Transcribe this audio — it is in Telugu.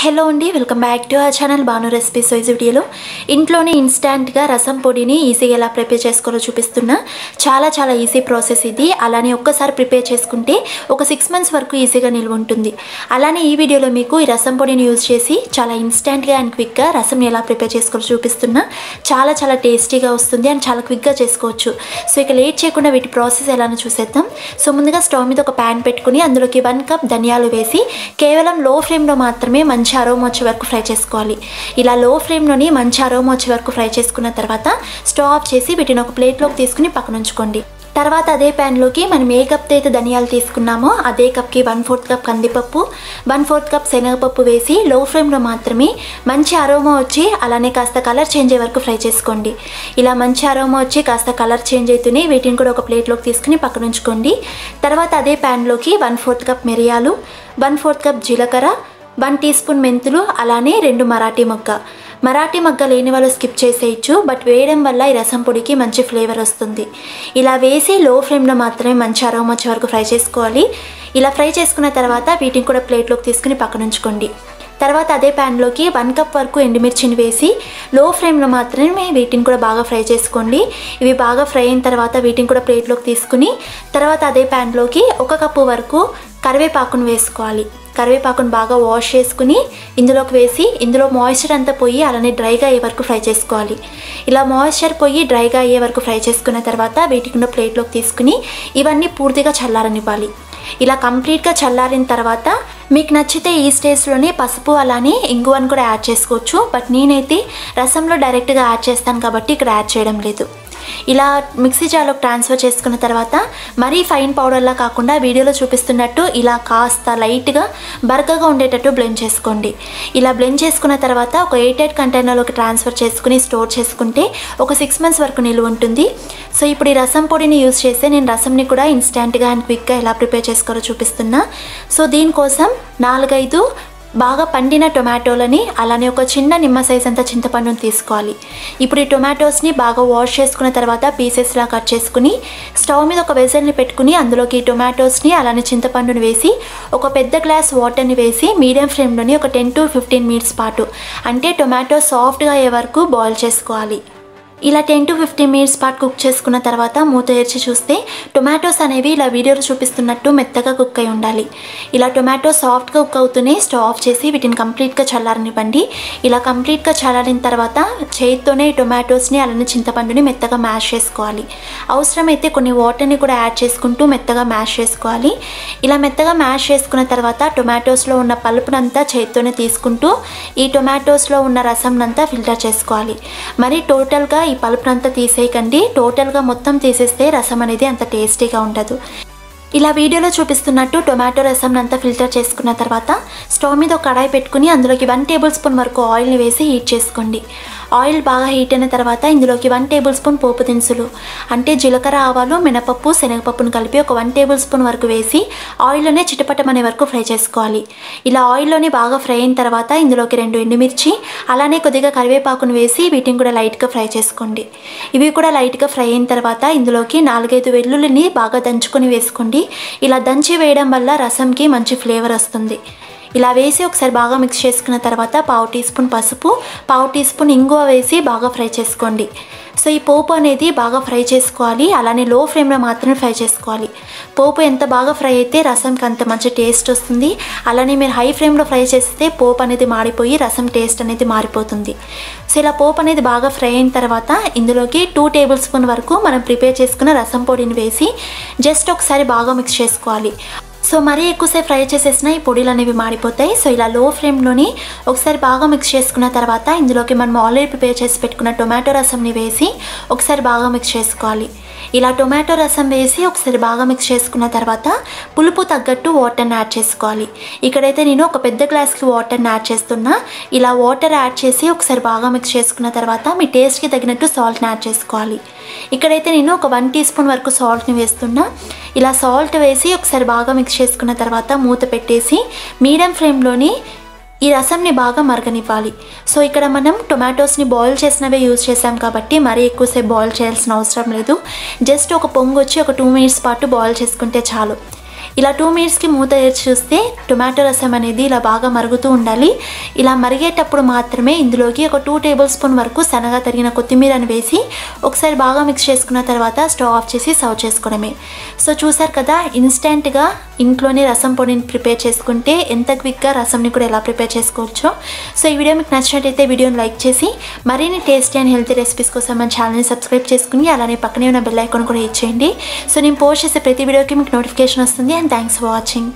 హలో అండి, welcome back to our channel Banu recipes. ఈ వీడియోలో ఇంట్లోనే ఇన్స్టాంట్గా రసం పొడిని ఈజీగా ఎలా ప్రిపేర్ చేసుకోవాలో చూపిస్తున్నా. చాలా ఈజీ ప్రాసెస్ ఇది. అలానే ఒక్కసారి ప్రిపేర్ చేసుకుంటే ఒక 6 మంత్స్ వరకు ఈజీగా నిల్వ ఉంటుంది. అలానే ఈ వీడియోలో మీకు ఈ రసం పొడిని యూజ్ చేసి చాలా ఇన్స్టాంట్గా అండ్ క్విక్గా రసంని ఎలా ప్రిపేర్ చేసుకోవాలో చూపిస్తున్నా. చాలా టేస్టీగా వస్తుంది అండ్ చాలా క్విక్గా చేసుకోవచ్చు. సో ఇక లేట్ చేయకుండా వీటి ప్రాసెస్ ఎలానో చూసేద్దాం. సో ముందుగా స్టవ్ మీద ఒక ప్యాన్ పెట్టుకుని అందులోకి 1 కప్ ధనియాలు వేసి కేవలం లో ఫ్లేమ్లో మాత్రమే మంచి అరోమా వచ్చే వరకు ఫ్రై చేసుకోవాలి. ఇలా లో ఫ్లేమ్లోని మంచి అరోమా వచ్చే వరకు ఫ్రై చేసుకున్న తర్వాత స్టవ్ ఆఫ్ చేసి వీటిని ఒక ప్లేట్లోకి తీసుకుని పక్కన ఉంచుకోండి. తర్వాత అదే ప్యాన్లోకి మనం ఏ కప్తో అయితే ధనియాలు తీసుకున్నామో అదే కప్కి 1/4 కప్ కందిపప్పు, 1/4 కప్ శనగపప్పు వేసి లో ఫ్లేమ్లో మాత్రమే మంచి అరోమా వచ్చి అలానే కాస్త కలర్ చేంజ్ అయ్యే వరకు ఫ్రై చేసుకోండి. ఇలా మంచి అరోమా వచ్చి కాస్త కలర్ చేంజ్ అవుతూనే వీటిని కూడా ఒక ప్లేట్లోకి తీసుకుని పక్కన ఉంచుకోండి. తర్వాత అదే ప్యాన్లోకి 1/4 కప్ మిరియాలు, 1/4 కప్ జీలకర్ర, 1 టీ స్పూన్ మెంతులు, అలానే 2 మరాఠీ మొగ్గ లేని వాళ్ళు స్కిప్ చేసేయచ్చు. బట్ వేయడం వల్ల ఈ రసం పొడికి మంచి ఫ్లేవర్ వస్తుంది. ఇలా వేసి లో ఫ్లేమ్లో మాత్రమే మంచి అరోమా వచ్చే వరకు ఫ్రై చేసుకోవాలి. ఇలా ఫ్రై చేసుకున్న తర్వాత వీటిని కూడా ప్లేట్లోకి తీసుకుని పక్కన ఉంచుకోండి. తర్వాత అదే ప్యాన్లోకి 1 కప్ వరకు ఎండుమిర్చిని వేసి లో ఫ్లేమ్లో మాత్రమే వీటిని కూడా బాగా ఫ్రై చేసుకోండి. ఇవి బాగా ఫ్రై అయిన తర్వాత వీటిని కూడా ప్లేట్లోకి తీసుకుని తర్వాత అదే ప్యాన్లోకి 1 కప్పు వరకు కరివేపాకును వేసుకోవాలి. కరివేపాకును బాగా వాష్ చేసుకుని ఇందులోకి వేసి ఇందులో మాయిశ్చర్ అంతా పోయి అలానే డ్రైగా అయ్యే వరకు ఫ్రై చేసుకోవాలి. ఇలా మాయిశ్చర్ పోయి డ్రైగా అయ్యే వరకు ఫ్రై చేసుకున్న తర్వాత వీటిని ప్లేట్లోకి తీసుకుని ఇవన్నీ పూర్తిగా చల్లారనివ్వాలి. ఇలా కంప్లీట్గా చల్లారిన తర్వాత మీకు నచ్చితే ఈ స్టేజ్లోనే పసుపు అలానే ఇంగువను కూడా యాడ్ చేసుకోవచ్చు. బట్ నేనైతే రసంలో డైరెక్ట్గా యాడ్ చేస్తాను కాబట్టి ఇక్కడ యాడ్ చేయడం లేదు. ఇలా మిక్సీ జార్లోకి ట్రాన్స్ఫర్ చేసుకున్న తర్వాత మరీ ఫైన్ పౌడర్లా కాకుండా వీడియోలో చూపిస్తున్నట్టు ఇలా కాస్త లైట్గా బరకగా ఉండేటట్టు బ్లెండ్ చేసుకోండి. ఇలా బ్లెండ్ చేసుకున్న తర్వాత ఒక 8 కంటైనర్లోకి ట్రాన్స్ఫర్ చేసుకుని స్టోర్ చేసుకుంటే ఒక 6 మంత్స్ వరకు నిల్వ ఉంటుంది. సో ఇప్పుడు ఈ రసం పొడిని యూజ్ చేస్తే నేను రసంని కూడా ఇన్స్టాంట్గా అండ్ క్విక్గా ఎలా ప్రిపేర్ చేసుకోవాలో చూపిస్తున్నా. సో దీనికోసం 4-5 బాగా పండిన టొమాటోలని అలానే ఒక చిన్న నిమ్మ సైజ్ అంతా చింతపండుని తీసుకోవాలి. ఇప్పుడు ఈ టొమాటోస్ని బాగా వాష్ చేసుకున్న తర్వాత పీసెస్లా కట్ చేసుకుని స్టవ్ మీద ఒక వెజల్ని పెట్టుకుని అందులోకి ఈ టొమాటోస్ని అలానే చింతపండుని వేసి ఒక పెద్ద గ్లాస్ వాటర్ని వేసి మీడియం ఫ్లేమ్లోని ఒక 10 to 15 మినిట్స్ పాటు అంటే టొమాటో సాఫ్ట్గా అయ్యే వరకు బాయిల్ చేసుకోవాలి. ఇలా 10 to 15 మినిట్స్ పాటు కుక్ చేసుకున్న తర్వాత మూత తెరిచి చూస్తే టొమాటోస్ అనేవి ఇలా వీడియోలో చూపిస్తున్నట్టు మెత్తగా కుక్ అయి ఉండాలి. ఇలా టొమాటో సాఫ్ట్గా కుక్ అవుతూనే స్టవ్ ఆఫ్ చేసి వీటిని కంప్లీట్గా చల్లారనివ్వండి. ఇలా కంప్లీట్గా చల్లారిన తర్వాత చేతితోనే ఈ టొమాటోస్ని అలానే చింతపండుని మెత్తగా మ్యాష్ చేసుకోవాలి. అవసరమైతే కొన్ని వాటర్ని కూడా యాడ్ చేసుకుంటూ మెత్తగా మ్యాష్ చేసుకోవాలి. ఇలా మెత్తగా మ్యాష్ చేసుకున్న తర్వాత టొమాటోస్లో ఉన్న పలుపునంతా చేతితోనే తీసుకుంటూ ఈ టొమాటోస్లో ఉన్న రసంనంతా ఫిల్టర్ చేసుకోవాలి. మరి టోటల్గా ఈ పలుపునంతా తీసేయకండి. టోటల్గా మొత్తం తీసేస్తే రసం అనేది అంత టేస్టీగా ఉండదు. ఇలా వీడియోలో చూపిస్తున్నట్టు టొమాటో రసం అంతా ఫిల్టర్ చేసుకున్న తర్వాత స్టవ్ మీద ఒక కడాయి పెట్టుకుని అందులోకి 1 టేబుల్ స్పూన్ వరకు ఆయిల్ని వేసి హీట్ చేసుకోండి. ఆయిల్ బాగా హీట్ అయిన తర్వాత ఇందులోకి 1 టేబుల్ స్పూన్ పోపు దినుసులు అంటే జీలకర్ర, ఆవాలు, మినపప్పు, శనగపప్పును కలిపి ఒక 1 టేబుల్ స్పూన్ వరకు వేసి ఆయిల్లోనే చిటపటమనే వరకు ఫ్రై చేసుకోవాలి. ఇలా ఆయిల్లోనే బాగా ఫ్రై అయిన తర్వాత ఇందులోకి 2 ఎండుమిర్చి అలానే కొద్దిగా కరివేపాకును వేసి వీటిని కూడా లైట్గా ఫ్రై చేసుకోండి. ఇవి కూడా లైట్గా ఫ్రై అయిన తర్వాత ఇందులోకి 4-5 వెల్లుల్లిని బాగా దంచుకొని వేసుకోండి. ఇలా దంచి వేయడం వల్ల రసంకి మంచి ఫ్లేవర్ వస్తుంది. ఇలా వేసి ఒకసారి బాగా మిక్స్ చేసుకున్న తర్వాత 1/2 టీ స్పూన్ పసుపు, 1/2 టీ స్పూన్ ఇంగువ వేసి బాగా ఫ్రై చేసుకోండి. సో ఈ పోపు అనేది బాగా ఫ్రై చేసుకోవాలి. అలానే లో ఫ్లేమ్లో మాత్రమే ఫ్రై చేసుకోవాలి. పోపు ఎంత బాగా ఫ్రై అయితే రసంకి అంత మంచి టేస్ట్ వస్తుంది. అలానే మీరు హై ఫ్లేమ్లో ఫ్రై చేస్తే పోపు అనేది మాడిపోయి రసం టేస్ట్ అనేది మారిపోతుంది. సో ఇలా పోపు అనేది బాగా ఫ్రై అయిన తర్వాత ఇందులోకి 2 టేబుల్ స్పూన్ వరకు మనం ప్రిపేర్ చేసుకున్న రసం పొడిని వేసి జస్ట్ ఒకసారి బాగా మిక్స్ చేసుకోవాలి. సో మరీ ఎక్కువసేపు ఫ్రై చేసేసిన ఈ పొడిలు అనేవి మాడిపోతాయి. సో ఇలా లో ఫ్లేమ్లోని ఒకసారి బాగా మిక్స్ చేసుకున్న తర్వాత ఇందులోకి మనం ఆల్రెడీ ప్రిపేర్ చేసి పెట్టుకున్న టొమాటో రసంని వేసి ఒకసారి బాగా మిక్స్ చేసుకోవాలి. ఇలా టొమాటో రసం వేసి ఒకసారి బాగా మిక్స్ చేసుకున్న తర్వాత పులుపు తగ్గట్టు వాటర్ని యాడ్ చేసుకోవాలి. ఇక్కడైతే నేను ఒక పెద్ద గ్లాస్కి వాటర్ని యాడ్ చేస్తున్నా. ఇలా వాటర్ యాడ్ చేసి ఒకసారి బాగా మిక్స్ చేసుకున్న తర్వాత మీ టేస్ట్కి తగినట్టు సాల్ట్ని యాడ్ చేసుకోవాలి. ఇక్కడైతే నేను ఒక 1 టీ స్పూన్ వరకు సాల్ట్ని వేస్తున్నా. ఇలా సాల్ట్ వేసి ఒకసారి బాగా మిక్స్ చేసుకున్న తర్వాత మూత పెట్టేసి మీడియం ఫ్లేమ్లోని ఈ రసంని బాగా మరగనివ్వాలి. సో ఇక్కడ మనం టొమాటోస్ని బాయిల్ చేసినవే యూజ్ చేసాం కాబట్టి మరీ ఎక్కువసేపు బాయిల్ చేయాల్సిన అవసరం లేదు. జస్ట్ ఒక పొంగు వచ్చి ఒక 2 మినిట్స్ పాటు బాయిల్ చేసుకుంటే చాలు. ఇలా 2 మినిట్స్కి మూత తెరిచి చూస్తే టొమాటో రసం అనేది ఇలా బాగా మరుగుతూ ఉండాలి. ఇలా మరిగేటప్పుడు మాత్రమే ఇందులోకి ఒక 2 టేబుల్ స్పూన్ వరకు సన్నగా తరిగిన కొత్తిమీరని వేసి ఒకసారి బాగా మిక్స్ చేసుకున్న తర్వాత స్టవ్ ఆఫ్ చేసి సర్వ్ చేసుకోవడమే. సో చూసారు కదా, ఇన్స్టెంట్గా ఇంట్లోనే రసం పొడిని ప్రిపేర్ చేసుకుంటే ఎంత క్విక్గా రసంని కూడా ఎలా ప్రిపేర్ చేసుకోవచ్చో. సో ఈ వీడియో మీకు నచ్చినట్టయితే వీడియోని లైక్ చేసి మరిన్ని టేస్టీ అండ్ హెల్తీ రెసిపీస్ కోసం మన ఛానల్ని సబ్స్క్రైబ్ చేసుకుని అలానే పక్కనే ఉన్న బెల్ ఐకాన్ కూడా హిట్ చేయండి. సో నేను పోస్ట్ చేసే ప్రతి వీడియోకి మీకు నోటిఫికేషన్ వస్తుంది. And thanks for watching.